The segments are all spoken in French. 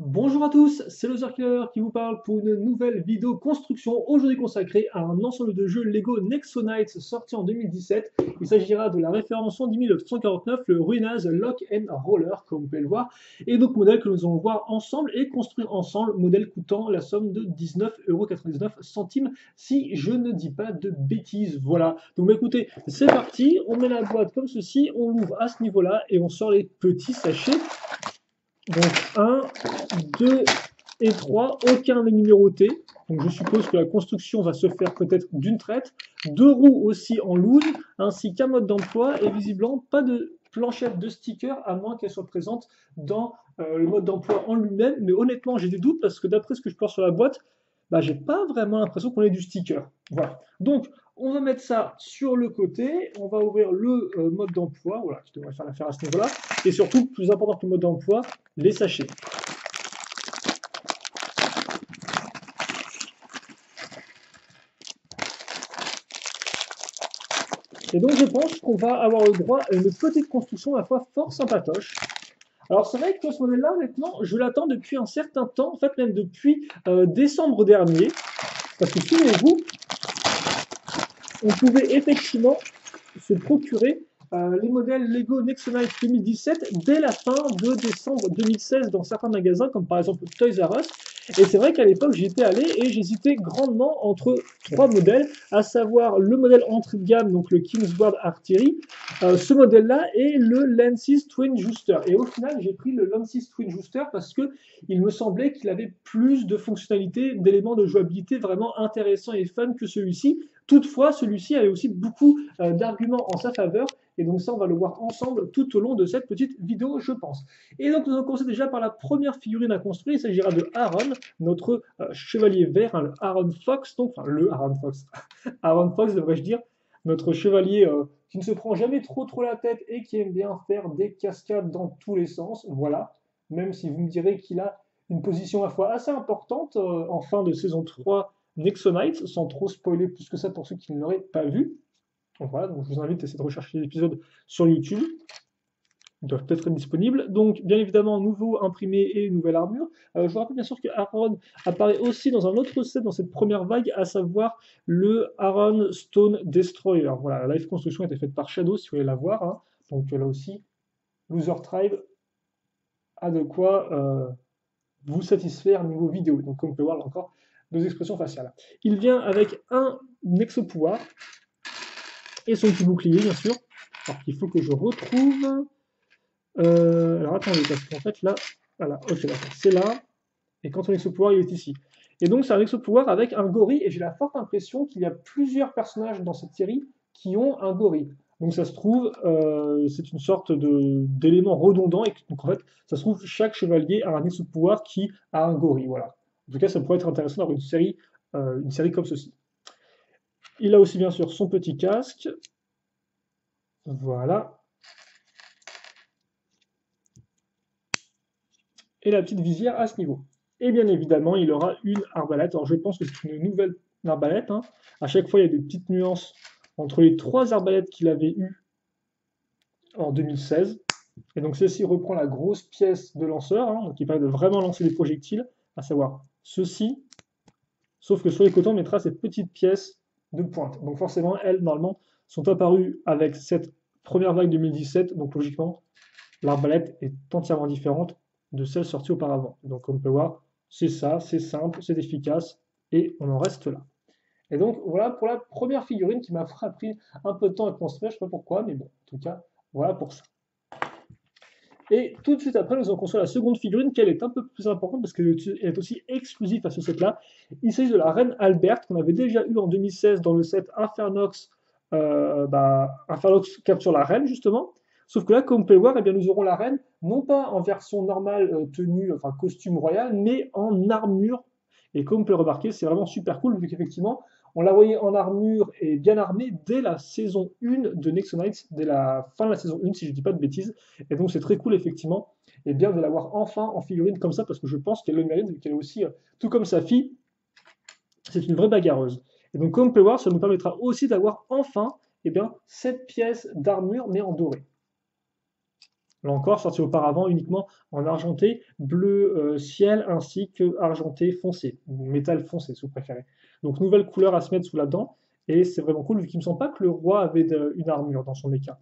Bonjour à tous, c'est le Killer qui vous parle pour une nouvelle vidéo construction, aujourd'hui consacrée à un ensemble de jeux Lego Nexo Knights sorti en 2017. Il s'agira de la référence en 1949, le Ruinaz Lock and Roller, comme vous pouvez le voir, et donc modèle que nous allons voir ensemble et construire ensemble, modèle coûtant la somme de 19,99 € si je ne dis pas de bêtises. Voilà, donc écoutez, c'est parti, on met la boîte comme ceci, on l'ouvre à ce niveau-là et on sort les petits sachets. Donc 1, 2 et 3, aucun n'est numéroté. Donc je suppose que la construction va se faire peut-être d'une traite. Deux roues aussi en loose, ainsi qu'un mode d'emploi. Et visiblement, pas de planchette de sticker, à moins qu'elle soit présente dans le mode d'emploi en lui-même. Mais honnêtement, j'ai des doutes parce que d'après ce que je peux voir sur la boîte, bah, j'ai pas vraiment l'impression qu'on ait du sticker. Voilà. Donc, on va mettre ça sur le côté. On va ouvrir le mode d'emploi. Voilà, qui devrait faire l'affaire à ce niveau-là. Et surtout, plus important que le mode d'emploi, les sachets. Et donc je pense qu'on va avoir le droit à une petite construction à la fois fort sympatoche. Alors c'est vrai que ce modèle-là, honnêtement, je l'attends depuis un certain temps, en fait même depuis décembre dernier, parce que souvenez-vous, on pouvait effectivement se procurer les modèles Lego Next Knight 2017 dès la fin de décembre 2016 dans certains magasins, comme par exemple Toys R Us. Et c'est vrai qu'à l'époque, j'y étais allé et j'hésitais grandement entre trois modèles, à savoir le modèle entrée de gamme, donc le Kingsguard Artillery, ce modèle-là, et le Lances Twin Juster. Et au final, j'ai pris le Lances Twin Juster parce que il me semblait qu'il avait plus de fonctionnalités, d'éléments de jouabilité vraiment intéressants et fun que celui-ci. Toutefois, celui-ci avait aussi beaucoup d'arguments en sa faveur, et donc ça, on va le voir ensemble tout au long de cette petite vidéo, je pense. Et donc, nous allons commencer déjà par la première figurine à construire. Il s'agira de Aaron, notre chevalier vert, hein, le Aaron Fox, donc, enfin, le Aaron Fox, Aaron Fox, devrais-je dire, notre chevalier qui ne se prend jamais trop la tête et qui aime bien faire des cascades dans tous les sens. Voilà, même si vous me direz qu'il a une position à la fois assez importante en fin de saison 3 Nexonites, sans trop spoiler plus que ça pour ceux qui ne l'auraient pas vu. Donc voilà, donc je vous invite à essayer de rechercher l'épisode sur YouTube. Ils doivent peut-être être disponibles. Donc, bien évidemment, nouveau imprimé et nouvelle armure. Je vous rappelle bien sûr que Aaron apparaît aussi dans un autre set dans cette première vague, à savoir le Aaron Stone Destroyer. Voilà, la live construction a été faite par Shadow, si vous voulez la voir. Hein. Donc là aussi, Loser Tribe a de quoi vous satisfaire niveau vidéo. Donc, comme vous pouvez voir, là encore, deux expressions faciales. Il vient avec un exo-pouvoir et son petit bouclier, bien sûr. Alors qu'il faut que je retrouve. Alors attendez, parce qu'en fait là, voilà, ok, d'accord, c'est là, et quand on exo-pouvoir, il est ici. Et donc c'est un exo-pouvoir avec un gorille, et j'ai la forte impression qu'il y a plusieurs personnages dans cette série qui ont un gorille. Donc ça se trouve, c'est une sorte d'élément redondant, et donc en fait, ça se trouve, chaque chevalier a un exo-pouvoir qui a un gorille, voilà. En tout cas, ça pourrait être intéressant d'avoir une série comme ceci. Il a aussi bien sûr son petit casque, voilà, et la petite visière à ce niveau. Et bien évidemment, il aura une arbalète. Alors je pense que c'est une nouvelle arbalète. Hein. À chaque fois, il y a des petites nuances entre les trois arbalètes qu'il avait eues en 2016. Et donc celle-ci reprend la grosse pièce de lanceur, hein, donc qui permet de vraiment lancer des projectiles, à savoir ceci, sauf que sur les côtés, on mettra cette petite pièce de pointe. Donc forcément, elles, normalement, sont apparues avec cette première vague 2017, donc logiquement, l'arbalète est entièrement différente de celle sortie auparavant. Donc comme on peut voir, c'est ça, c'est simple, c'est efficace, et on en reste là. Et donc voilà pour la première figurine qui m'a pris un peu de temps à construire, je ne sais pas pourquoi, mais bon, en tout cas, voilà pour ça. Et tout de suite après, nous allons construire la seconde figurine, qui elle est un peu plus importante parce qu'elle est aussi exclusive à ce set-là. Il s'agit de la reine Albert, qu'on avait déjà eu en 2016 dans le set Infernox, Infernox capture la reine, justement. Sauf que là, comme vous pouvez le voir, eh bien, nous aurons la reine, non pas en version normale, tenue, enfin costume royal, mais en armure. Et comme vous pouvez le remarquer, c'est vraiment super cool, vu qu'effectivement, on la voyait en armure et bien armée dès la saison 1 de Nexo Knights, dès la fin de la saison 1, si je ne dis pas de bêtises. Et donc c'est très cool, effectivement, et bien de l'avoir enfin en figurine comme ça, parce que je pense qu'elle le mérite, vu qu'elle est aussi, tout comme sa fille, c'est une vraie bagarreuse. Et donc comme vous pouvez voir, ça nous permettra aussi d'avoir enfin cette pièce d'armure, mais en doré. Là encore, sorti auparavant uniquement en argenté, bleu ciel ainsi que argenté foncé, ou métal foncé si vous préférez. Donc nouvelle couleur à se mettre sous la dent, et c'est vraiment cool vu qu'il me semble pas que le roi avait une armure dans son mecha.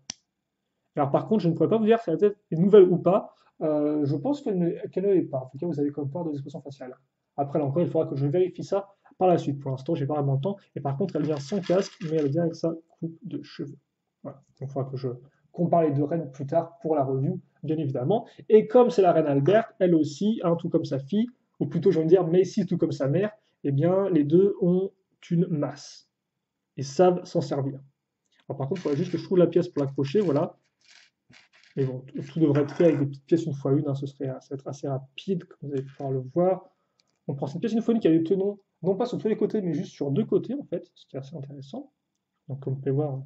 Alors par contre, je ne pourrais pas vous dire si la tête est nouvelle ou pas. Je pense qu'elle ne l'est pas. En tout cas, vous avez comme part de l'expression faciale. Après, là encore, il faudra que je vérifie ça par la suite. Pour l'instant, j'ai pas vraiment le temps. Et par contre, elle vient sans casque, mais elle vient avec sa coupe de cheveux. Voilà. Donc il faudra que je compare les deux reines plus tard pour la review, bien évidemment. Et comme c'est la reine Albert, elle aussi, hein, tout comme sa fille, ou plutôt j'ai envie de dire Macy tout comme sa mère, eh bien les deux ont une masse et savent s'en servir. Alors, par contre, il faudrait juste que je trouve la pièce pour l'accrocher, voilà. Mais bon, tout devrait être fait avec des petites pièces une fois une, hein, ça va être assez rapide, comme vous allez pouvoir le voir. On prend cette pièce une fois une qui a des tenons, non pas sur tous les côtés, mais juste sur deux côtés, en fait, ce qui est assez intéressant. Donc, comme vous pouvez voir,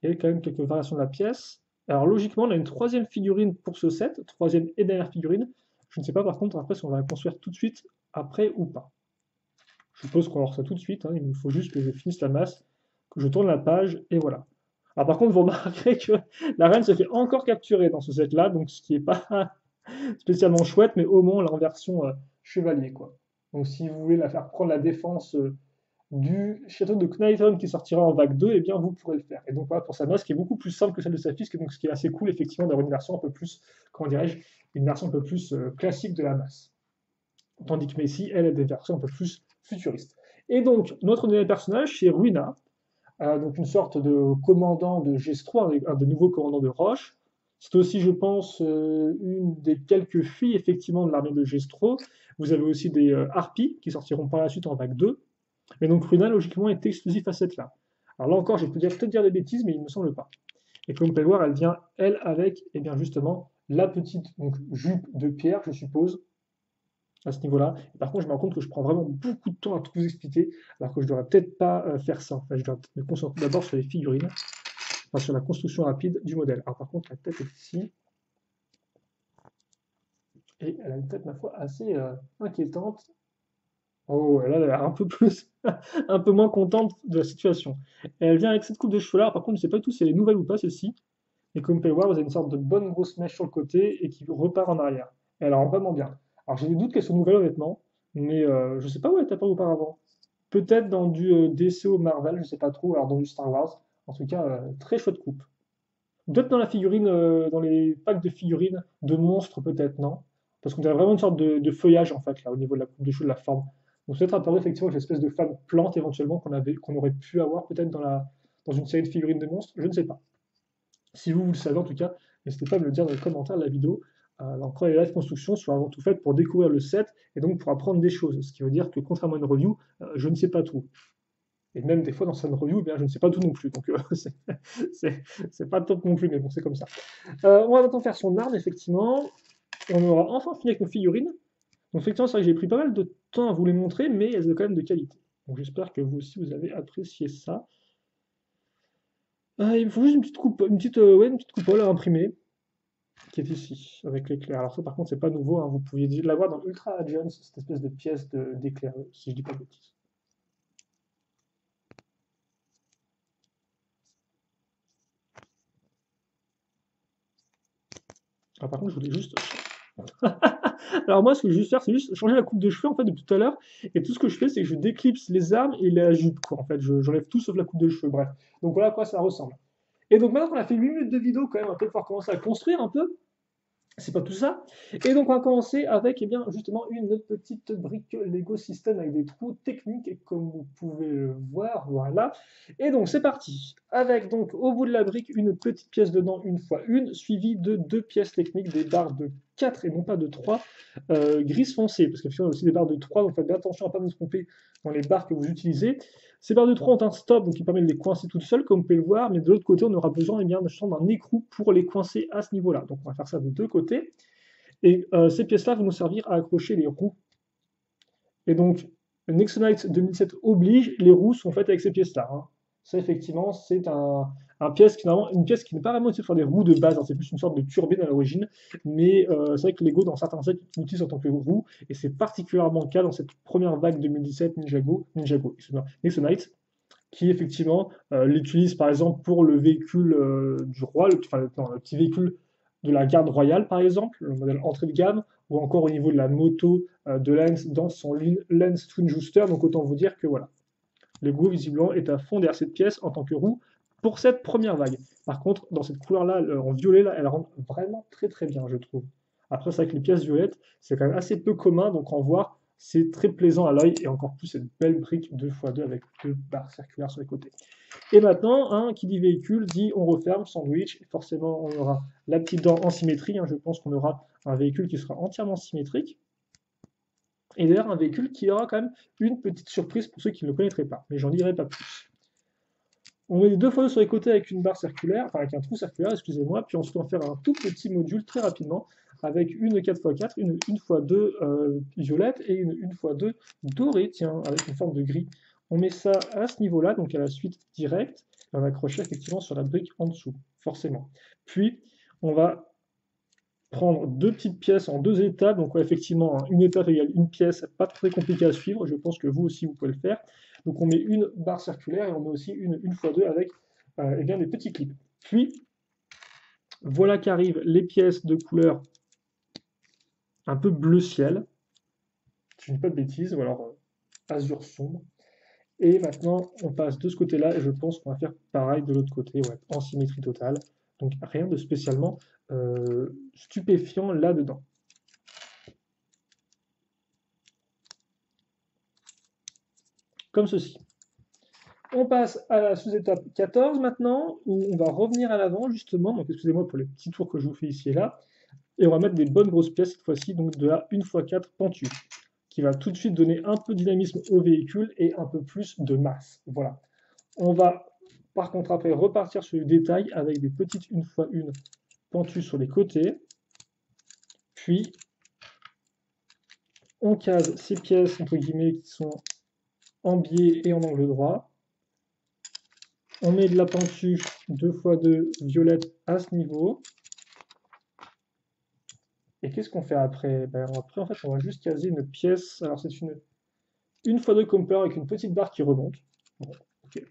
il y a quand même quelques variations de la pièce. Alors, logiquement, on a une troisième figurine pour ce set, troisième et dernière figurine. Je ne sais pas, par contre, après, si on va la construire tout de suite, après ou pas. Je suppose qu'on va voir ça tout de suite, hein, il me faut juste que je finisse la masse, que je tourne la page, et voilà. Alors par contre, vous remarquerez que la reine se fait encore capturer dans ce set-là, donc ce qui n'est pas spécialement chouette, mais au moins la version chevalier, quoi. Donc si vous voulez la faire prendre la défense du château de Knighton qui sortira en vague 2, eh bien vous pourrez le faire. Et donc voilà pour sa masse qui est beaucoup plus simple que celle de sa fille, donc ce qui est assez cool effectivement d'avoir une version un peu plus, comment dirais-je, une version un peu plus classique de la masse. Tandis que Messi, elle, a des versions un peu plus futuristes. Et donc notre dernier personnage, c'est Ruina, donc une sorte de commandant de Gestro, un des nouveaux commandants de Roche. C'est aussi, je pense, une des quelques filles effectivement de l'armée de Gestro. Vous avez aussi des harpies qui sortiront par la suite en vague 2. Mais donc Runa, logiquement, est exclusif à cette là. Alors là encore, je peux peut-être dire des bêtises, mais il ne me semble pas. Et comme vous pouvez le voir, elle vient, elle, avec, eh bien justement, la petite donc, jupe de pierre, je suppose, à ce niveau-là. Par contre, je me rends compte que je prends vraiment beaucoup de temps à tout vous expliquer, alors que je ne devrais peut-être pas faire ça. Enfin, je dois me concentrer d'abord sur les figurines, enfin, sur la construction rapide du modèle. Alors par contre, la tête est ici, et elle a une tête, ma foi, assez inquiétante. Oh, elle a l'air un peu plus, un peu moins contente de la situation. Et elle vient avec cette coupe de cheveux là. Par contre, je ne sais pas du tout si elle est nouvelle ou pas, celle-ci. Et comme vous pouvez le voir, vous avez une sorte de bonne grosse mèche sur le côté et qui repart en arrière. Et elle rend vraiment bien. Alors j'ai des doutes qu'elle soit nouvelle honnêtement, mais je ne sais pas où elle était apparue auparavant. Peut-être dans du DCO Marvel, je ne sais pas trop, alors dans du Star Wars. En tout cas, très chouette coupe. Peut-être dans la figurine, dans les packs de figurines de monstres, peut-être, non? Parce qu'on dirait vraiment une sorte de feuillage, en fait, là, au niveau de la coupe de cheveux, de la forme. Donc peut-être apparu effectivement avec l'espèce de femme plante, éventuellement, qu'on aurait pu avoir peut-être dans une série de figurines de monstres, je ne sais pas. Si vous, vous le savez, en tout cas, n'hésitez pas à me le dire dans les commentaires de la vidéo. Encore, les live constructions sont avant tout faites pour découvrir le set et donc pour apprendre des choses. Ce qui veut dire que, contrairement à une review, je ne sais pas tout. Et même des fois dans certaines reviews, eh bien, je ne sais pas tout non plus. Donc c'est pas top non plus, mais bon, c'est comme ça. On va maintenant faire son arme, effectivement. On aura enfin fini avec nos figurines. Donc effectivement, c'est vrai que j'ai pris pas mal de temps à vous les montrer, mais elles sont quand même de qualité. Donc j'espère que vous aussi, vous avez apprécié ça. Il me faut juste une petite coupe, ouais, une petite coupole à imprimer, qui est ici, avec l'éclair. Alors ça, par contre, c'est pas nouveau, hein. Vous pouviez l'avoir dans Ultra Agents, cette espèce de pièce d'éclair, si je dis pas de bêtises. Alors par contre, je voulais juste Alors moi, ce que je vais juste faire, c'est juste changer la coupe de cheveux en fait de tout à l'heure. Et tout ce que je fais, c'est que je déclipse les armes et la jupe, quoi. En fait, j'enlève tout sauf la coupe de cheveux. Bref. Donc voilà à quoi ça ressemble. Et donc maintenant qu'on a fait 8 minutes de vidéo, quand même, on va peut-être pouvoir commencer à construire un peu. C'est pas tout ça. Et donc, on va commencer avec, eh bien, justement, une petite brique Lego System avec des trous techniques, comme vous pouvez le voir, voilà. Et donc, c'est parti. Avec, donc, au bout de la brique, une petite pièce dedans, une fois une, suivie de deux pièces techniques, des barres de 4 et non pas de 3, gris foncé, parce qu'il y a aussi des barres de 3, donc faites bien attention à ne pas vous tromper dans les barres que vous utilisez. Ces barres de 3 ont un stop, donc qui permet de les coincer toutes seules, comme vous pouvez le voir, mais de l'autre côté, on aura besoin eh bien, d'un écrou pour les coincer à ce niveau-là. Donc on va faire ça des deux côtés. Et ces pièces-là vont nous servir à accrocher les roues. Et donc, Nexonite 2007 oblige, les roues sont faites avec ces pièces-là, hein. Ça, effectivement, c'est une pièce qui n'est pas vraiment utilisée pour des roues de base, hein. C'est plus une sorte de turbine à l'origine, mais c'est vrai que Lego, dans certains sets, l'utilise en tant que roue, et c'est particulièrement le cas dans cette première vague 2017 Nexonite, qui effectivement l'utilise par exemple pour le véhicule du roi, le petit véhicule de la garde royale, par exemple, le modèle entrée de gamme, ou encore au niveau de la moto de Lens dans son Lens Twin Booster. Donc autant vous dire que voilà, Lego visiblement est à fond derrière cette pièce en tant que roue pour cette première vague. Par contre, dans cette couleur-là, en violet, là, elle rend vraiment très très bien, je trouve. Après, c'est vrai que les pièces violettes, c'est quand même assez peu commun, donc en voir, c'est très plaisant à l'œil, et encore plus cette belle brique 2x2 avec deux barres circulaires sur les côtés. Et maintenant, hein, qui dit véhicule, dit on referme, sandwich, et forcément on aura la petite dent en symétrie, hein, je pense qu'on aura un véhicule qui sera entièrement symétrique, et d'ailleurs un véhicule qui aura quand même une petite surprise pour ceux qui ne le connaîtraient pas, mais j'en dirai pas plus. On met 2x2 sur les côtés avec une barre circulaire, enfin avec un trou circulaire, excusez-moi, puis ensuite on va faire un tout petit module très rapidement avec une 4x4, une 1x2 violette et une 1x2 dorée, tiens, avec une forme de gris. On met ça à ce niveau-là, donc à la suite directe, et on va accrocher effectivement sur la brique en dessous, forcément. Puis on va prendre deux petites pièces en deux étapes, donc ouais, effectivement, hein, une étape égale une pièce, pas très compliqué à suivre, je pense que vous aussi vous pouvez le faire. Donc on met une barre circulaire et on met aussi une 1x2 avec eh bien, des petits clips. Puis, voilà qu'arrivent les pièces de couleur un peu bleu ciel, je ne dis pas de bêtises, ou alors azur sombre. Et maintenant, on passe de ce côté-là, et je pense qu'on va faire pareil de l'autre côté, ouais, en symétrie totale. Donc rien de spécialement stupéfiant là-dedans. Comme ceci. On passe à la sous-étape 14 maintenant, où on va revenir à l'avant justement, donc excusez-moi pour les petits tours que je vous fais ici et là, et on va mettre des bonnes grosses pièces cette fois-ci, donc de la 1x4 pentue, qui va tout de suite donner un peu de dynamisme au véhicule et un peu plus de masse. Voilà. On va par contre après repartir sur le détail avec des petites 1x1 pentues sur les côtés, puis on case ces pièces entre guillemets qui sont en biais et en angle droit. On met de la pentue 2x2 violette à ce niveau. Et qu'est-ce qu'on fait après? Ben, après, en fait, on va juste caser une pièce. Alors, c'est une 1x2 comper avec une petite barre qui remonte. Bon, ok.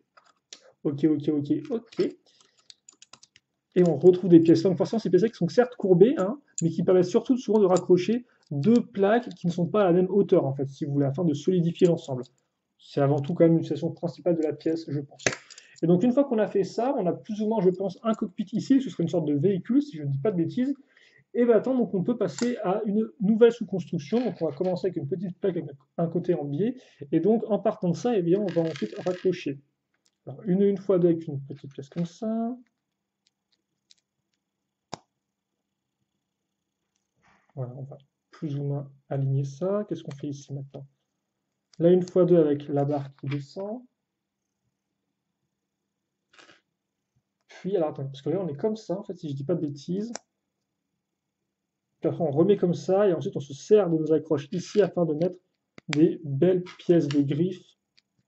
Et on retrouve des pièces. Donc, forcément, ces pièces qui sont certes courbées, hein, mais qui permettent surtout souvent de raccrocher deux plaques qui ne sont pas à la même hauteur, en fait, si vous voulez, afin de solidifier l'ensemble. C'est avant tout quand même l'utilisation principale de la pièce, je pense. Et donc, une fois qu'on a fait ça, on a plus ou moins, je pense, un cockpit ici, ce serait une sorte de véhicule, si je ne dis pas de bêtises. Et maintenant, donc, on peut passer à une nouvelle sous-construction. Donc, on va commencer avec une petite plaque avec un côté en biais. Et donc, en partant de ça, eh bien, on va ensuite raccrocher. Alors, une 1x2 avec une petite pièce comme ça. Voilà, on va plus ou moins aligner ça. Qu'est-ce qu'on fait ici maintenant? Là, 1x2 avec la barre qui descend. Puis, alors attendez, parce que là, on est comme ça, en fait, si je ne dis pas de bêtises. Puis après, on remet comme ça, et ensuite, on se sert de nos accroches ici afin de mettre des belles pièces de griffes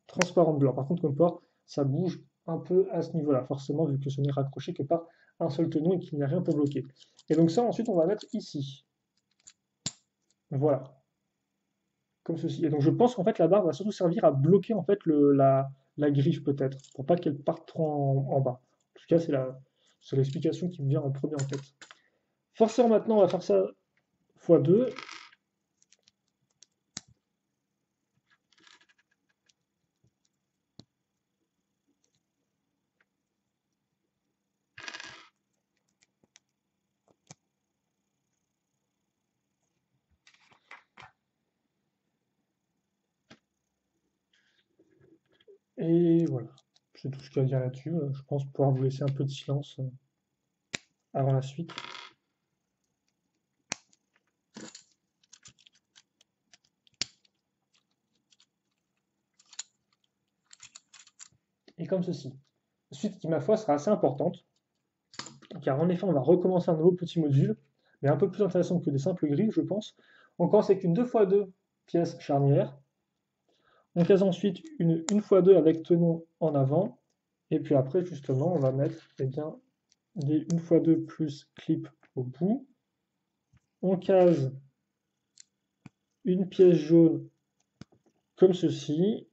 transparentes blanc. Par contre, comme quoi, ça bouge un peu à ce niveau-là, forcément, vu que ce n'est raccroché que par un seul tenon et qu'il n'y a rien pour bloquer. Et donc ça, ensuite, on va mettre ici. Voilà. Comme ceci. Et donc je pense qu'en fait, la barre va surtout servir à bloquer en fait la griffe peut-être, pour pas qu'elle parte trop en bas. En tout cas, c'est l'explication qui me vient en premier en tête. Forcément, maintenant, on va faire ça x2. Et voilà, c'est tout ce qu'il y a à dire là-dessus. Je pense pouvoir vous laisser un peu de silence avant la suite. Et comme ceci. Suite qui, ma foi, sera assez importante, car en effet, on va recommencer un nouveau petit module, mais un peu plus intéressant que des simples grilles, je pense. On commence avec une 2x2 pièce charnière. On case ensuite une 1x2 avec tenon en avant. Et puis après, justement, on va mettre eh bien, des 1x2 plus clip au bout. On case une pièce jaune comme ceci.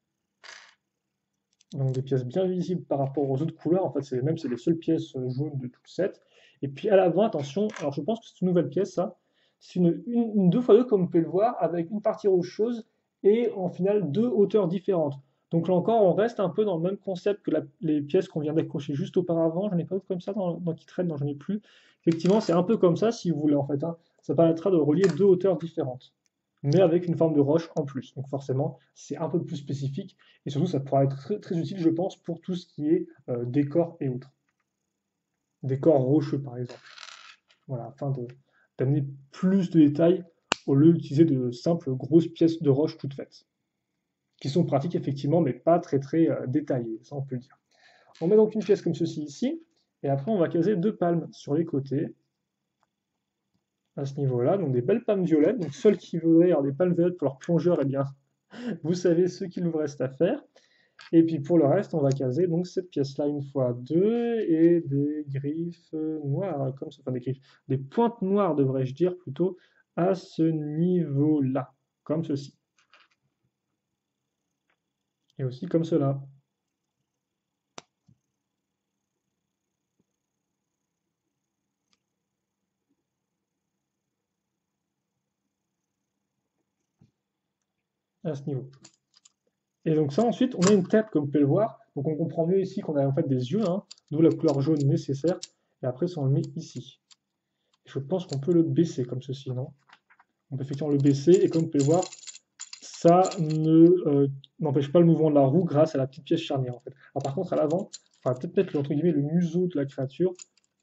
Donc des pièces bien visibles par rapport aux autres couleurs. En fait, c'est les seules pièces jaunes de tout le set. Et puis à l'avant, attention, alors je pense que c'est une nouvelle pièce, ça. C'est une 2x2, comme vous pouvez le voir, avec une partie rocheuse et en finale deux hauteurs différentes. Donc là encore, on reste un peu dans le même concept que les pièces qu'on vient d'accrocher juste auparavant. J'en ai pas d'autres comme ça dans qui traînent, non, j'en ai plus. Effectivement, c'est un peu comme ça, si vous voulez, en fait, hein. Ça permettra de relier deux hauteurs différentes, mais avec une forme de roche en plus. Donc forcément, c'est un peu plus spécifique, et surtout, ça pourra être très, très utile, je pense, pour tout ce qui est décor et autres. Décor rocheux, par exemple. Voilà, afin d'amener plus de détails au lieu d'utiliser de simples grosses pièces de roche toutes faites, qui sont pratiques effectivement, mais pas très très détaillées, ça on peut le dire. On met donc une pièce comme ceci ici, et après on va caser deux palmes sur les côtés, à ce niveau-là, donc des belles palmes violettes. Donc ceux qui voudraient avoir des palmes violettes pour leur plongeur, eh bien, vous savez ce qu'il nous reste à faire. Et puis pour le reste, on va caser donc cette pièce-là une fois deux et des griffes noires, comme ça, enfin des griffes, des pointes noires devrais-je dire plutôt, à ce niveau-là, comme ceci. Et aussi comme cela. À ce niveau. Et donc ça ensuite, on a une tête comme vous pouvez le voir. Donc on comprend mieux ici qu'on a en fait des yeux, hein, d'où la couleur jaune nécessaire. Et après, ça on le met ici. Je pense qu'on peut le baisser comme ceci, non? On peut effectivement le baisser, et comme vous pouvez le voir, ça n'empêche pas le mouvement de la roue grâce à la petite pièce charnière en fait. Alors, par contre, à l'avant, il faudra peut-être mettre entre guillemets le museau de la créature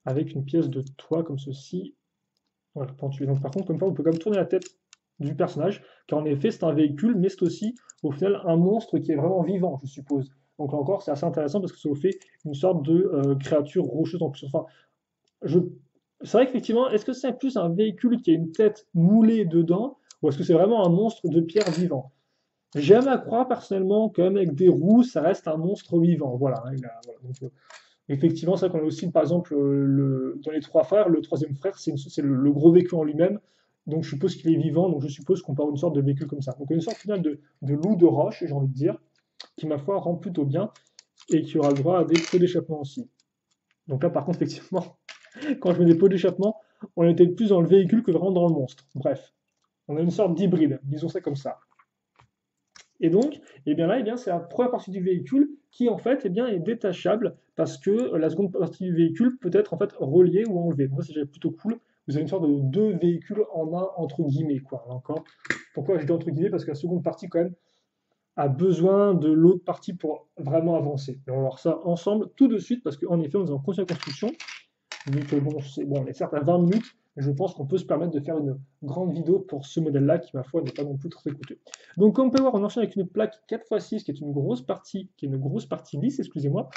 avec une pièce de toit comme ceci. Voilà, pentu. Donc par contre, comme ça, on peut quand même tourner la tête du personnage, car en effet, c'est un véhicule, mais c'est aussi au final un monstre qui est vraiment vivant, je suppose. Donc là encore, c'est assez intéressant parce que ça vous fait une sorte de créature rocheuse en plus. Enfin, je... c'est vrai qu'effectivement, est-ce que c'est plus un véhicule qui a une tête moulée dedans, ou est-ce que c'est vraiment un monstre de pierre vivant? J'aime à croire personnellement que même avec des roues, ça reste un monstre vivant. Voilà, hein, voilà. Donc, effectivement, c'est vrai qu'on a aussi, par exemple, dans les trois frères, le troisième frère, c'est le gros véhicule en lui-même. Donc je suppose qu'il est vivant, donc je suppose qu'on parle d'une sorte de véhicule comme ça. Donc une sorte finale de loup de roche, j'ai envie de dire, qui ma foi rend plutôt bien, et qui aura le droit à des pots d'échappement aussi. Donc là par contre, effectivement, quand je mets des pots d'échappement, on était plus dans le véhicule que vraiment dans le monstre. Bref, on a une sorte d'hybride, disons ça comme ça. Et donc, eh bien là, eh bien, c'est la première partie du véhicule qui en fait eh bien, est détachable parce que la seconde partie du véhicule peut être en fait reliée ou enlevée. Donc ça, c'est déjà plutôt cool. Vous avez une sorte de deux véhicules en un entre guillemets, quoi. Là encore, pourquoi je dis entre guillemets? Parce que la seconde partie, quand même, a besoin de l'autre partie pour vraiment avancer. Et on va voir ça ensemble tout de suite parce qu'en effet, nous allons continuer la construction. Donc bon, on est certes à 20 minutes, mais je pense qu'on peut se permettre de faire une grande vidéo pour ce modèle-là qui, ma foi, n'est pas non plus très coûteux. Donc comme on peut voir, on enchaîne avec une plaque 4x6 qui est une grosse partie lisse, excusez-moi.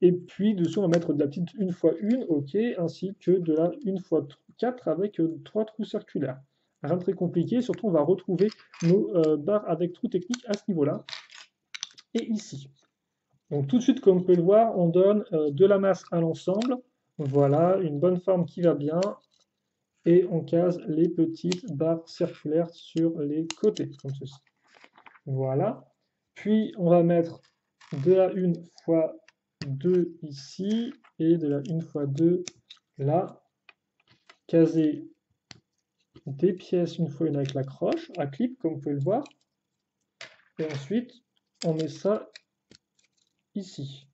Et puis dessous, on va mettre de la petite 1x1, ok, ainsi que de la 1x4 avec 3 trous circulaires. Rien de très compliqué, surtout on va retrouver nos barres avec trous techniques à ce niveau-là. Et ici. Donc tout de suite, comme vous pouvez le voir, on donne de la masse à l'ensemble. Voilà, une bonne forme qui va bien. Et on case les petites barres circulaires sur les côtés, comme ceci. Voilà. Puis on va mettre de la 1x2 ici et de la 1x2 là. Caser des pièces 1x1 avec la croche à clip, comme vous pouvez le voir. Et ensuite, on met ça ici.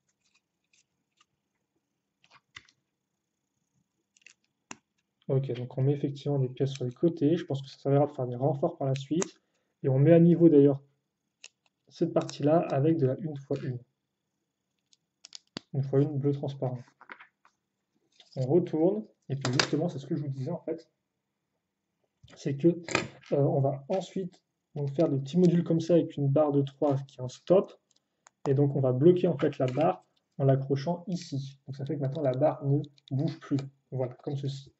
Ok, donc on met effectivement des pièces sur les côtés. Je pense que ça servira de faire des renforts par la suite. Et on met à niveau d'ailleurs cette partie-là avec de la 1x1. 1x1 bleu transparent. On retourne, et puis justement, c'est ce que je vous disais en fait. C'est que on va ensuite donc, faire des petits modules comme ça avec une barre de 3 qui est un stop. Et donc on va bloquer en fait la barre en l'accrochant ici. Donc ça fait que maintenant la barre ne bouge plus. Voilà, comme ceci.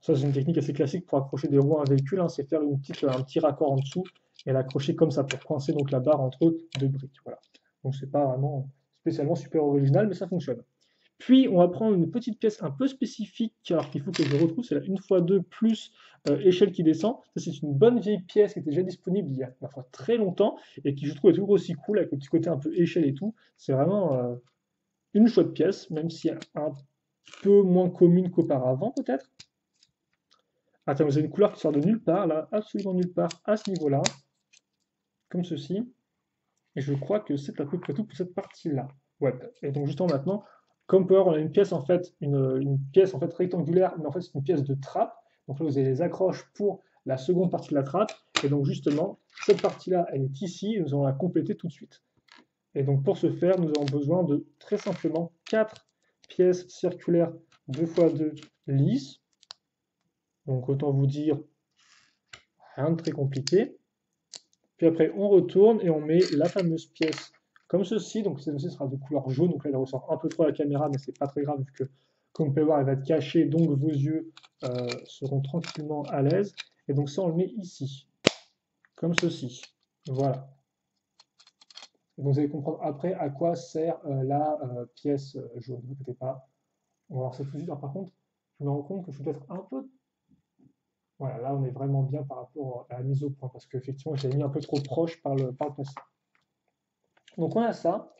Ça, c'est une technique assez classique pour accrocher des roues à un véhicule, hein, c'est faire un petit raccord en dessous et l'accrocher comme ça pour coincer donc la barre entre deux briques. Voilà. Donc c'est pas vraiment spécialement super original, mais ça fonctionne. Puis on va prendre une petite pièce un peu spécifique, alors qu'il faut que je retrouve, c'est la 1x2 plus échelle qui descend. Ça, c'est une bonne vieille pièce qui était déjà disponible il y a parfois très longtemps et qui je trouve est toujours aussi cool avec le petit côté un peu échelle et tout. C'est vraiment une chouette pièce, même si elle est un peu moins commune qu'auparavant, peut-être. Attends, vous avez une couleur qui sort de nulle part, là, absolument nulle part, à ce niveau-là, comme ceci. Et je crois que c'est à peu près tout pour cette partie-là. Ouais. Et donc justement maintenant, comme on peut voir, on a une pièce en fait, une pièce en fait rectangulaire, mais en fait c'est une pièce de trappe. Donc là vous avez les accroches pour la seconde partie de la trappe. Et donc justement, cette partie-là, elle est ici, et nous allons la compléter tout de suite. Et donc pour ce faire, nous avons besoin de très simplement 4 pièces circulaires 2x2 lisses. Donc autant vous dire, rien de très compliqué. Puis après, on retourne et on met la fameuse pièce comme ceci. Donc celle-ci sera de couleur jaune. Donc là, elle ressort un peu trop à la caméra, mais c'est pas très grave vu que, comme vous pouvez voir, elle va être cachée. Donc vos yeux seront tranquillement à l'aise. Et donc ça, on le met ici, comme ceci. Voilà. Et donc vous allez comprendre après à quoi sert la pièce jaune. Ne vous inquiétez pas. On va voir ça tout de suite. Alors, par contre, je me rends compte que je suis peut-être un peu. Voilà, là on est vraiment bien par rapport à la mise au point, parce qu'effectivement j'ai mis un peu trop proche par le passé. Donc on a ça,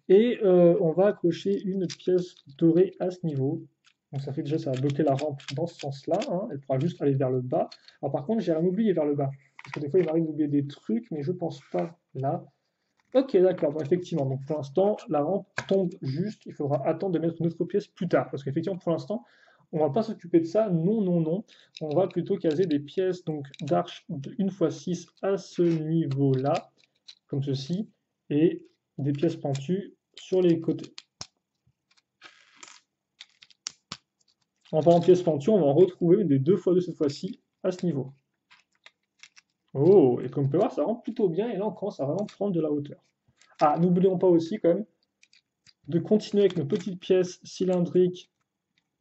et on va accrocher une pièce dorée à ce niveau. Donc ça fait déjà, ça va bloquer la rampe dans ce sens-là, hein. Elle pourra juste aller vers le bas. Alors par contre, j'ai rien oublié vers le bas, parce que des fois il m'arrive d'oublier des trucs, mais je pense pas là. Ok, d'accord, bon, effectivement, donc pour l'instant, la rampe tombe juste, il faudra attendre de mettre une autre pièce plus tard, parce qu'effectivement, pour l'instant, on va pas s'occuper de ça, non, non, non, on va plutôt caser des pièces donc d'arche de 1x6 à ce niveau-là, comme ceci, et des pièces pentues sur les côtés. En parlant de pièces pentues, on va en retrouver des 2x2 cette fois-ci à ce niveau. Oh, et comme on peut voir, ça rentre plutôt bien, et là on commence à vraiment prendre de la hauteur. Ah, n'oublions pas aussi quand même de continuer avec nos petites pièces cylindriques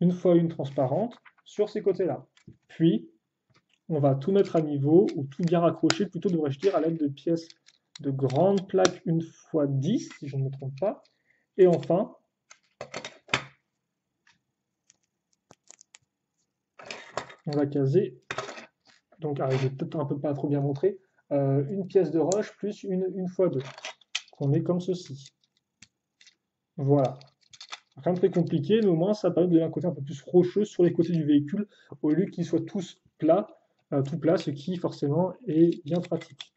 une fois une transparente sur ces côtés-là. Puis, on va tout mettre à niveau, ou tout bien raccrocher, plutôt devrais-je dire, à l'aide de pièces de grandes plaques 1x10, si je ne me trompe pas. Et enfin, on va caser, donc je vais peut-être un peu pas trop bien montrer, une pièce de roche plus une 1x2, qu'on met comme ceci. Voilà. Rien de très compliqué, mais au moins ça permet de donner un côté un peu plus rocheux sur les côtés du véhicule, au lieu qu'ils soient tous plats, tout plat, ce qui forcément est bien pratique.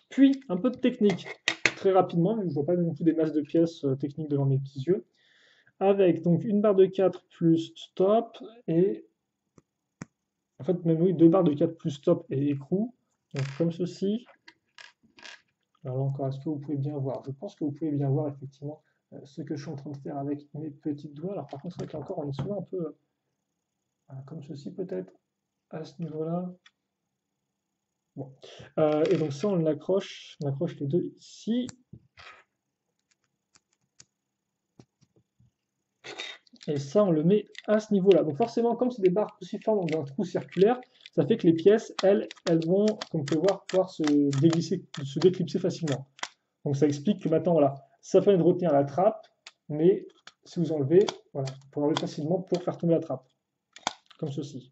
Puis, un peu de technique, très rapidement, je ne vois pas non plus des masses de pièces techniques devant mes petits yeux, avec donc une barre de 4 plus stop, et en fait même oui, deux barres de 4 plus stop et écrou, donc comme ceci. Alors là encore, est-ce que vous pouvez bien voir? Je pense que vous pouvez bien voir effectivement ce que je suis en train de faire avec mes petits doigts. Alors par contre, c'est vrai qu'encore on est souvent un peu comme ceci peut-être, à ce niveau-là. Bon. Et donc ça, on accroche les deux ici. Et ça, on le met à ce niveau-là. Donc forcément, comme c'est des barres cruciformes dans un trou circulaire, ça fait que les pièces, elles vont, comme on peut voir, pouvoir se déglisser, se déclipser facilement. Donc ça explique que maintenant, voilà, ça permet de retenir la trappe, mais si vous enlevez, voilà, vous pouvez enlever facilement pour faire tomber la trappe, comme ceci.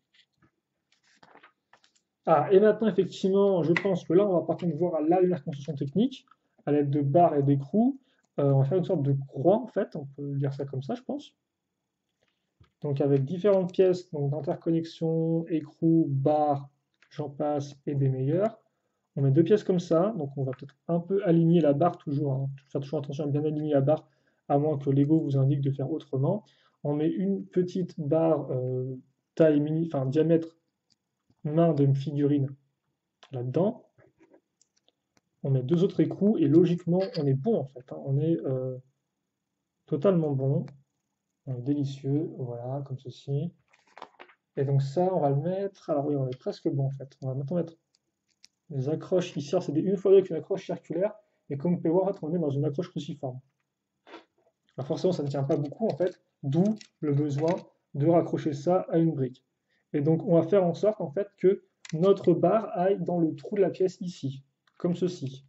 Ah, et maintenant, effectivement, je pense que là, on va par contre voir la dernière construction technique, à l'aide de barres et d'écrous. On va faire une sorte de croix, en fait, on peut dire ça comme ça, je pense. Donc avec différentes pièces d'interconnexion, écrou, barres, j'en passe, et des meilleurs. On met deux pièces comme ça, donc on va peut-être un peu aligner la barre toujours, hein. Faire toujours attention à bien aligner la barre, à moins que Lego vous indique de faire autrement. On met une petite barre taille mini, enfin diamètre main de figurine là-dedans. On met deux autres écrous et logiquement on est bon en fait, hein. On est totalement bon, on est délicieux, voilà, comme ceci. Et donc ça, on va le mettre. Alors oui, on est presque bon en fait. On va maintenant mettre les accroches ici. C'est des 1x2 avec une accroche circulaire. Et comme vous pouvez voir, en fait, on le met dans une accroche cruciforme. Alors forcément, ça ne tient pas beaucoup en fait, d'où le besoin de raccrocher ça à une brique. Et donc on va faire en sorte en fait que notre barre aille dans le trou de la pièce ici, comme ceci.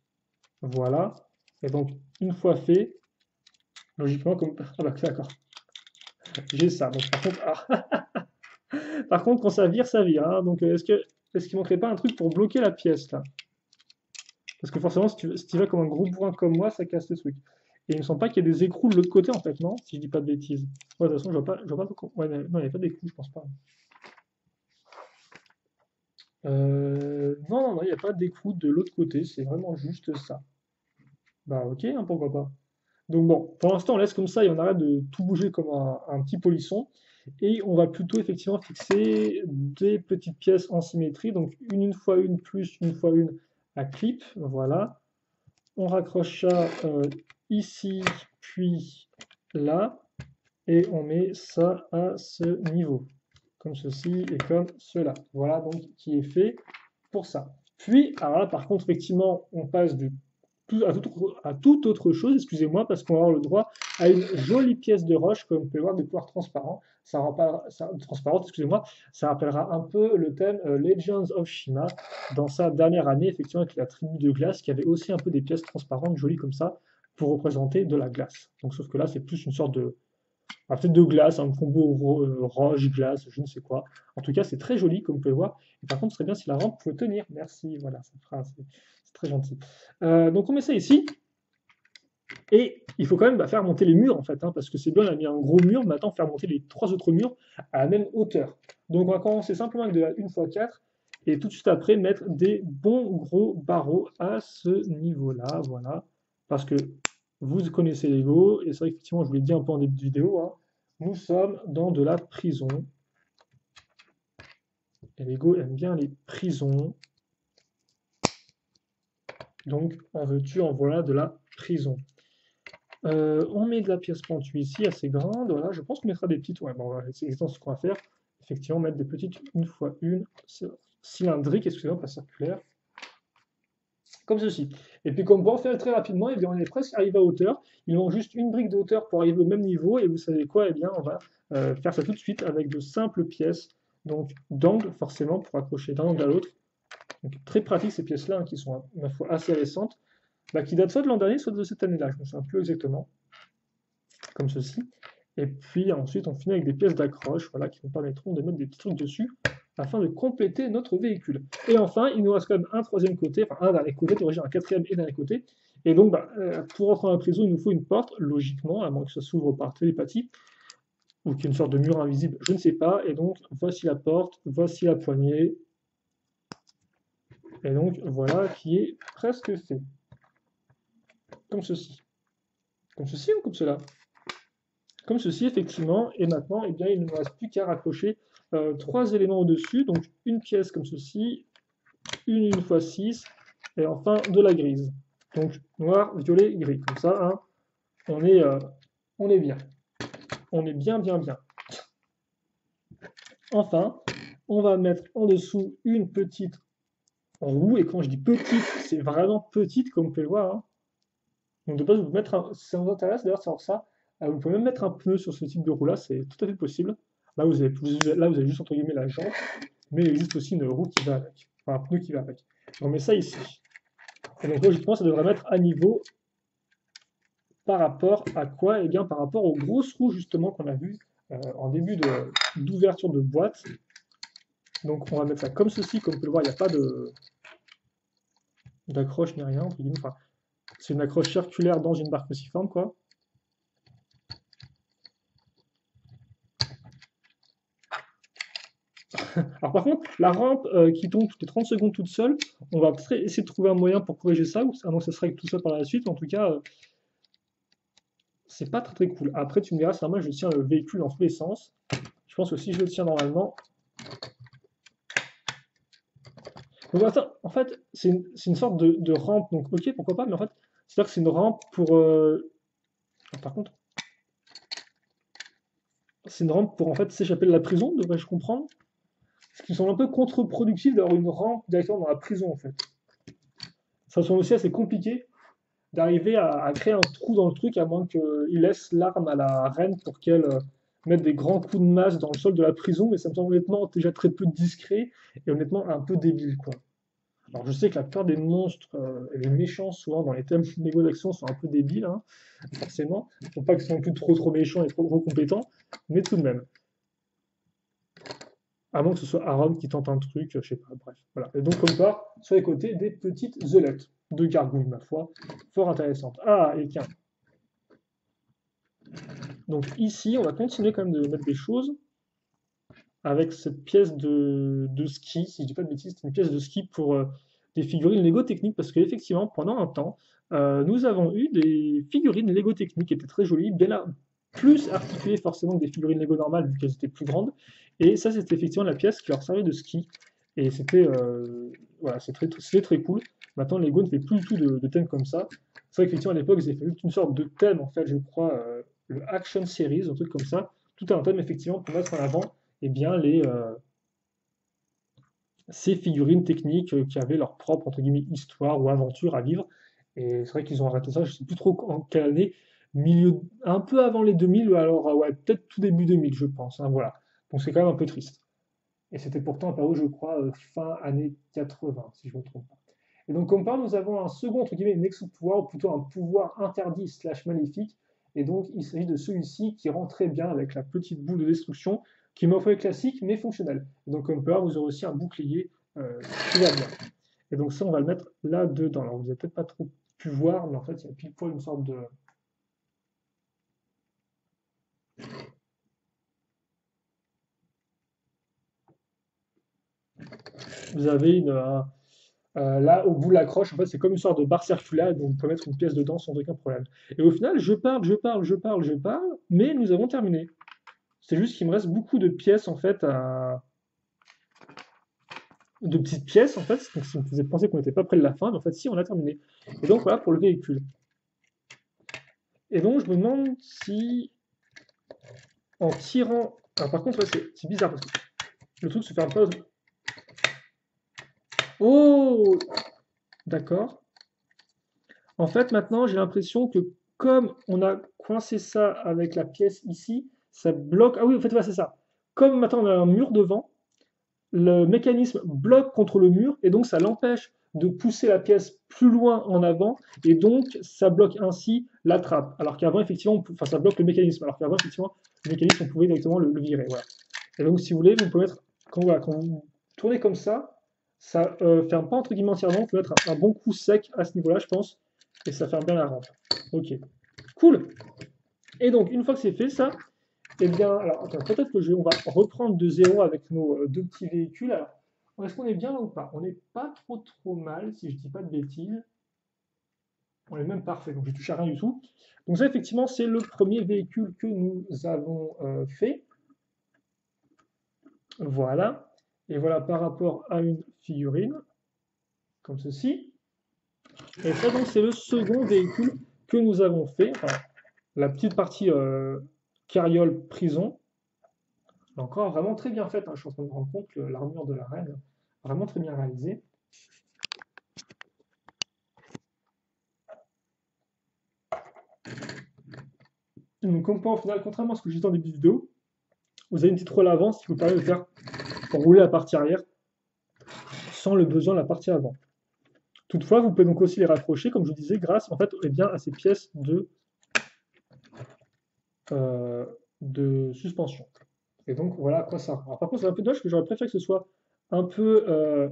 Voilà. Et donc une fois fait, logiquement comme ah bah d'accord, j'ai ça. Donc par contre, par contre, quand ça vire, hein. Donc est-ce qu'il manquerait pas un truc pour bloquer la pièce là? Parce que forcément, si tu vas comme un gros bourrin comme moi, ça casse le truc. Et il me semble pas qu'il y ait des écrous de l'autre côté, en fait, non? Si je dis pas de bêtises. Ouais, de toute façon, je vois pas ouais, non, il n'y a pas d'écrous, je pense pas. Non, non, non, il n'y a pas d'écrou de l'autre côté, c'est vraiment juste ça. Bah ok, hein, pourquoi pas. Donc bon, pour l'instant, on laisse comme ça et on arrête de tout bouger comme un petit polisson. Et on va plutôt effectivement fixer des petites pièces en symétrie, donc une fois une plus une fois une à clip, voilà. On raccroche ça ici, puis là, et on met ça à ce niveau, comme ceci et comme cela. Voilà donc qui est fait pour ça. Puis, alors là, par contre, effectivement, on passe à toute autre chose, excusez-moi, parce qu'on va avoir le droit à une jolie pièce de roche, comme vous pouvez voir, de couleur transparent. Transparente, excusez-moi, ça rappellera un peu le thème Legends of Shima, dans sa dernière année, effectivement, avec la tribu de glace, qui avait aussi un peu des pièces transparentes, jolies comme ça, pour représenter de la glace. Donc, sauf que là, c'est plus une sorte de, peut-être de glace, un combo roche, glace, je ne sais quoi. En tout cas, c'est très joli, comme vous pouvez voir. Et par contre, ce serait bien si la rampe pouvait tenir. Merci, voilà, c'est très gentil. Donc on met ça ici. Et il faut quand même faire monter les murs, en fait, hein, parce que c'est bien, on a mis un gros mur, maintenant faire monter les trois autres murs à la même hauteur. Donc on va commencer simplement avec de la 1x4, et tout de suite après, mettre des bons gros barreaux à ce niveau-là, voilà. Parce que vous connaissez Lego, et c'est vrai qu'effectivement, je vous l'ai dit un peu en début de vidéo, hein, nous sommes dans de la prison. Et Lego aime bien les prisons. Donc, en veux-tu, en voilà de la prison. On met de la pièce pentue ici, assez grande. Voilà, je pense qu'on mettra des petites. Ouais, bon, voilà, c'est exactement ce qu'on va faire. Effectivement, mettre des petites une fois une, cylindriques, excusez-moi, pas circulaires, comme ceci. Et puis, comme pour faire très rapidement, eh bien, on est presque arrivé à hauteur. Il manque juste une brique de hauteur pour arriver au même niveau. Et vous savez quoi? Eh bien, on va faire ça tout de suite avec de simples pièces, donc d'angle, forcément, pour accrocher d'un angle à l'autre. Donc, très pratique ces pièces-là, hein, qui sont, ma foi, assez récentes, bah, qui datent soit de l'an dernier, soit de cette année-là. Je ne me souviens plus exactement, comme ceci. Et puis ensuite, on finit avec des pièces d'accroche, voilà, qui nous permettront de mettre des petits trucs dessus afin de compléter notre véhicule. Et enfin, il nous reste quand même un troisième côté, enfin un dernier côté, d'origine un quatrième et dernier côté. Et donc, pour rentrer dans la prison, il nous faut une porte, logiquement, à moins que ça s'ouvre par télépathie, ou qu'il y ait une sorte de mur invisible, je ne sais pas. Et donc, voici la porte, voici la poignée. Et donc, voilà qui est presque fait. Comme ceci. Comme ceci ou comme cela? Comme ceci, effectivement. Et maintenant, eh bien, il ne nous reste plus qu'à raccrocher trois éléments au-dessus. Donc, une pièce comme ceci, une fois 6, et enfin de la grise. Donc, noir, violet, gris. Comme ça, hein, on est bien. On est bien, bien, bien. Enfin, on va mettre en dessous une petite roue. Et quand je dis petite, c'est vraiment petite, comme vous pouvez le voir, hein. Donc de base, vous pouvez mettre si ça vous intéresse d'ailleurs savoir ça, vous pouvez même mettre un pneu sur ce type de roue-là, c'est tout à fait possible. Là, vous avez juste entre guillemets la jante, mais il existe aussi une roue qui va avec, enfin un pneu qui va avec. On met ça ici. Et donc logiquement, ça devrait mettre à niveau par rapport à quoi? Eh bien par rapport aux grosses roues justement qu'on a vues en début d'ouverture de boîte. Donc on va mettre ça comme ceci, comme vous pouvez le voir, il n'y a pas d'accroche ni rien, entre guillemets. Enfin, c'est une accroche circulaire dans une barre cruciforme, quoi. Alors par contre, la rampe qui tombe toutes les 30 secondes toute seule, on va essayer de trouver un moyen pour corriger ça, ou sinon ça sera avec tout ça par la suite. En tout cas, c'est pas très très cool. Après, tu me diras, c'est normal, je tiens le véhicule dans tous les sens. Je pense que si je le tiens normalement. Donc attends, en fait, c'est une sorte de rampe, donc ok, pourquoi pas, mais en fait, c'est-à-dire que c'est une rampe pour. Par contre, c'est une rampe pour en fait s'échapper de la prison, devrais-je comprendre? Ce qui me semble un peu contre-productif d'avoir une rampe directement dans la prison en fait. Ça me semble aussi assez compliqué d'arriver à créer un trou dans le truc, à moins qu'il laisse l'arme à la reine pour qu'elle mette des grands coups de masse dans le sol de la prison, mais ça me semble honnêtement déjà très peu discret et honnêtement un peu débile, quoi. Alors je sais que la plupart des monstres et les méchants, souvent dans les thèmes Lego d'action, sont un peu débiles, hein, forcément. Il ne faut pas qu'ils soient plus trop méchants et trop compétents, mais tout de même. À moins que ce soit Aaron qui tente un truc, je sais pas, bref. Voilà. Et donc, comme ça, sur les côtés, des petites ailettes de gargouilles, ma foi, fort intéressantes. Ah, et tiens, donc ici, on va continuer quand même de mettre des choses avec cette pièce de ski, si je dis pas de bêtises, c'est une pièce de ski pour des figurines Lego Technique, parce qu'effectivement, pendant un temps, nous avons eu des figurines Lego Technique qui étaient très jolies, plus articulées forcément que des figurines Lego normales, vu qu'elles étaient plus grandes, et ça, c'était effectivement la pièce qui leur servait de ski, et c'était voilà, c'était très cool. Maintenant, Lego ne fait plus du tout de thème comme ça. C'est vrai qu'effectivement, à l'époque, ils avaient fait toute une sorte de thème, en fait, je crois, le Action Series, un truc comme ça, tout un thème, effectivement, pour mettre en avant eh bien, ces figurines techniques qui avaient leur propre entre guillemets, histoire ou aventure à vivre. Et c'est vrai qu'ils ont arrêté ça, je ne sais plus trop en quelle année, milieu, un peu avant les 2000, ou alors ouais, peut-être tout début 2000, je pense. Hein, voilà. Donc c'est quand même un peu triste. Et c'était pourtant apparu, je crois, fin années 80, si je ne me trompe pas. Et donc, comme par, nous avons un second, entre guillemets, Nexus pouvoir, ou plutôt un pouvoir interdit slash maléfique. Et donc, il s'agit de celui-ci qui rend très bien avec la petite boule de destruction, qui m'offre classique, mais fonctionnel. Et donc, comme par, vous aurez aussi un bouclier qui va bien. Et donc, ça, on va le mettre là-dedans. Alors, vous n'avez peut-être pas trop pu voir, mais en fait, il y a pile poil une sorte de. Vous avez là, au bout de la croche, en fait, c'est comme une sorte de barre circulaire, donc vous pouvez mettre une pièce dedans sans aucun problème. Et au final, je parle, mais nous avons terminé. C'est juste qu'il me reste beaucoup de pièces, en fait, de petites pièces, en fait, donc ça me faisait penser qu'on n'était pas près de la fin, mais en fait, si, on a terminé. Et donc, voilà pour le véhicule. Et donc, je me demande si, en tirant... Alors, par contre, ouais, c'est bizarre, parce que le truc se ferme pas... Oh! D'accord. En fait, maintenant, j'ai l'impression que comme on a coincé ça avec la pièce ici, ça bloque. Ah oui, en fait, ouais, c'est ça. Comme maintenant on a un mur devant, le mécanisme bloque contre le mur et donc ça l'empêche de pousser la pièce plus loin en avant et donc ça bloque ainsi la trappe. Alors qu'avant, effectivement, enfin, ça bloque le mécanisme. Alors qu'avant, effectivement, le mécanisme, on pouvait directement le virer. Voilà. Et donc, si vous voulez, vous pouvez mettre, quand, voilà, quand vous tournez comme ça ferme pas entre guillemets entièrement. Vous pouvez mettre un bon coup sec à ce niveau-là, je pense, et ça ferme bien la rampe. Ok, cool. Et donc, une fois que c'est fait, ça, eh bien, alors, attends, peut-être que on va reprendre de zéro avec nos deux petits véhicules. Alors, est-ce qu'on est bien là ou pas? On n'est pas trop mal, si je dis pas de bêtises. On est même parfait, donc je touche à rien du tout. Donc ça, effectivement, c'est le premier véhicule que nous avons fait. Voilà. Et voilà par rapport à une figurine, comme ceci. Et ça, donc, c'est le second véhicule que nous avons fait. Enfin, la petite partie carriole prison. Encore vraiment très bien faite. Hein. Je suis en train de me rendre compte que l'armure de la reine, vraiment très bien réalisée. Donc, comme pas au final, contrairement à ce que j'ai dit en début de vidéo, vous avez une petite roue à l'avant qui vous permet de faire rouler la partie arrière sans le besoin de la partie avant. Toutefois, vous pouvez donc aussi les raccrocher, comme je vous disais, grâce en fait, eh bien, à ces pièces euh, de suspension. Et donc voilà à quoi ça ressemble. Par contre, c'est un peu dommage parce que j'aurais préféré que ce soit un peu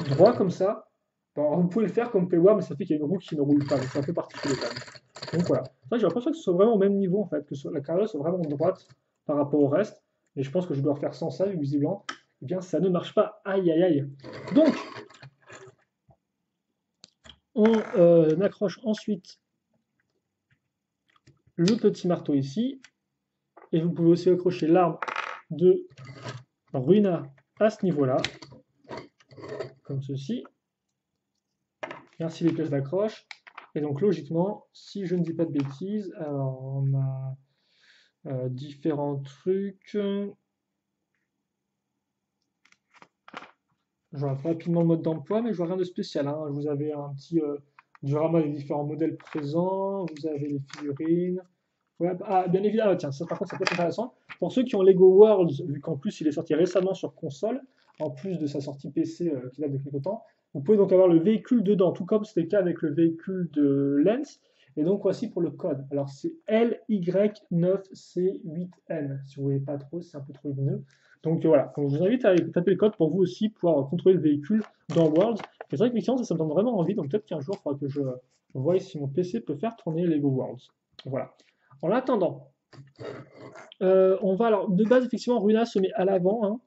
droit comme ça. Alors, vous pouvez le faire comme vous pouvez voir, mais ça fait qu'il y a une roue qui ne roule pas. Donc c'est un peu particulier quand même. Donc voilà. Ça, j'aurais préféré que ce soit vraiment au même niveau en fait, que la carrière soit vraiment droite par rapport au reste. Mais je pense que je dois refaire sans ça, vu visiblement, eh bien ça ne marche pas. Aïe aïe aïe. Donc, on accroche ensuite le petit marteau ici. Et vous pouvez aussi accrocher l'arme de Ruina à ce niveau-là, comme ceci. Merci les pièces d'accroche. Et donc logiquement, si je ne dis pas de bêtises, alors on a différents trucs. Je regarde rapidement le mode d'emploi, mais je vois rien de spécial. Hein. Vous avez un petit diorama des différents modèles présents, vous avez les figurines. Ouais, ah, bien évidemment, tiens, ça par contre, ça peut être intéressant. Pour ceux qui ont Lego Worlds, vu qu'en plus il est sorti récemment sur console, en plus de sa sortie PC qui date de quelques temps, vous pouvez donc avoir le véhicule dedans, tout comme c'était le cas avec le véhicule de Lens. Et donc voici pour le code. Alors c'est LY9C8N. Si vous ne voyez pas trop, c'est un peu trop lumineux. Donc voilà, donc, je vous invite à aller taper le code pour vous aussi pouvoir contrôler le véhicule dans Worlds. Et c'est vrai que ça me donne vraiment envie, donc peut-être qu'un jour, il faudra que je voie si mon PC peut faire tourner Lego Worlds. Voilà. En attendant, on va alors, de base, effectivement, Runa se met à l'avant, hein.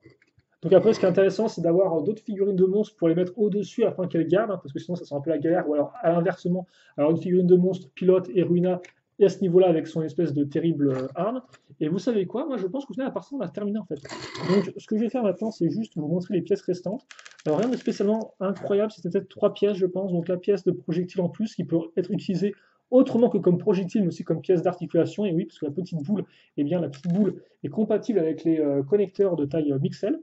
Donc après, ce qui est intéressant, c'est d'avoir d'autres figurines de monstres pour les mettre au-dessus afin qu'elles gardent, hein, parce que sinon ça sera un peu la galère, ou alors à l'inversement, alors une figurine de monstre pilote et Runa et à ce niveau-là avec son espèce de terrible arme. Et vous savez quoi? Moi je pense qu'au final, à part ça, on a terminé en fait. Donc ce que je vais faire maintenant, c'est juste vous montrer les pièces restantes. Alors rien de spécialement incroyable, c'était peut-être 3 pièces, je pense. Donc la pièce de projectile en plus qui peut être utilisée autrement que comme projectile, mais aussi comme pièce d'articulation. Et oui, parce que la petite boule, eh bien la petite boule est compatible avec les connecteurs de taille Mixel.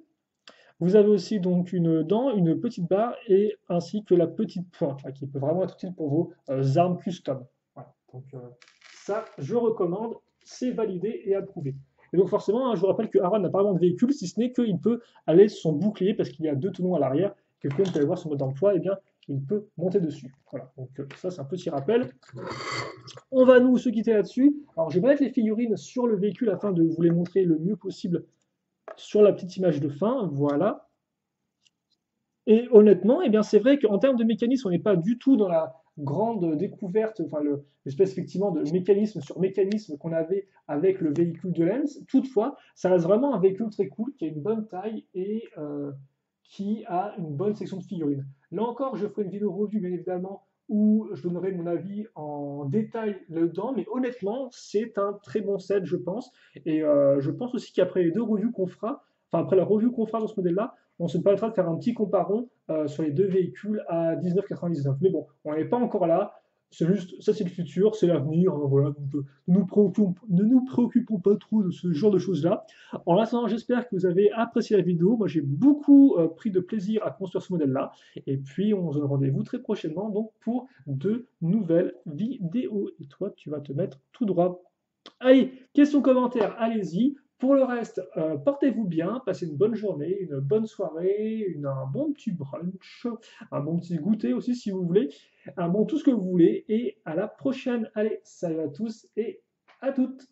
Vous avez aussi donc une dent, une petite barre et ainsi que la petite pointe là, qui peut vraiment être utile pour vos armes custom. Voilà. Donc ça, je recommande, c'est validé et approuvé. Et donc forcément, hein, je vous rappelle que Aaron n'a pas vraiment de véhicule, si ce n'est qu'il peut aller sur son bouclier parce qu'il y a 2 tenons à l'arrière, que comme vous pouvez voir son mode d'emploi, eh bien, il peut monter dessus. Voilà, donc ça c'est un petit rappel. On va nous se quitter là-dessus. Alors je vais mettre les figurines sur le véhicule afin de vous les montrer le mieux possible sur la petite image de fin, voilà. Et honnêtement, eh bien, c'est vrai qu'en termes de mécanisme, on n'est pas du tout dans la grande découverte, enfin l'espèce effectivement de mécanisme sur mécanisme qu'on avait avec le véhicule de Lens. Toutefois, ça reste vraiment un véhicule très cool, qui a une bonne taille et qui a une bonne section de figurines. Là encore, je ferai une vidéo review, bien évidemment, où je donnerai mon avis en détail là-dedans, mais honnêtement, c'est un très bon set, je pense. Et je pense aussi qu'après les 2 reviews qu'on fera, enfin après la review qu'on fera sur ce modèle-là, on se permettra de faire un petit comparon sur les 2 véhicules à 19,99. Mais bon, on n'est pas encore là. C'est juste, ça c'est le futur, c'est l'avenir. Voilà, donc, ne nous préoccupons pas trop de ce genre de choses-là. En attendant, j'espère que vous avez apprécié la vidéo. Moi, j'ai beaucoup pris de plaisir à construire ce modèle-là. Et puis, on se donne rendez-vous très prochainement donc, pour de nouvelles vidéos. Et toi, tu vas te mettre tout droit. Allez, questions, commentaires, allez-y. Pour le reste, portez-vous bien, passez une bonne journée, une bonne soirée, un bon petit brunch, un bon petit goûter aussi si vous voulez, un bon tout ce que vous voulez, et à la prochaine. Allez, salut à tous et à toutes.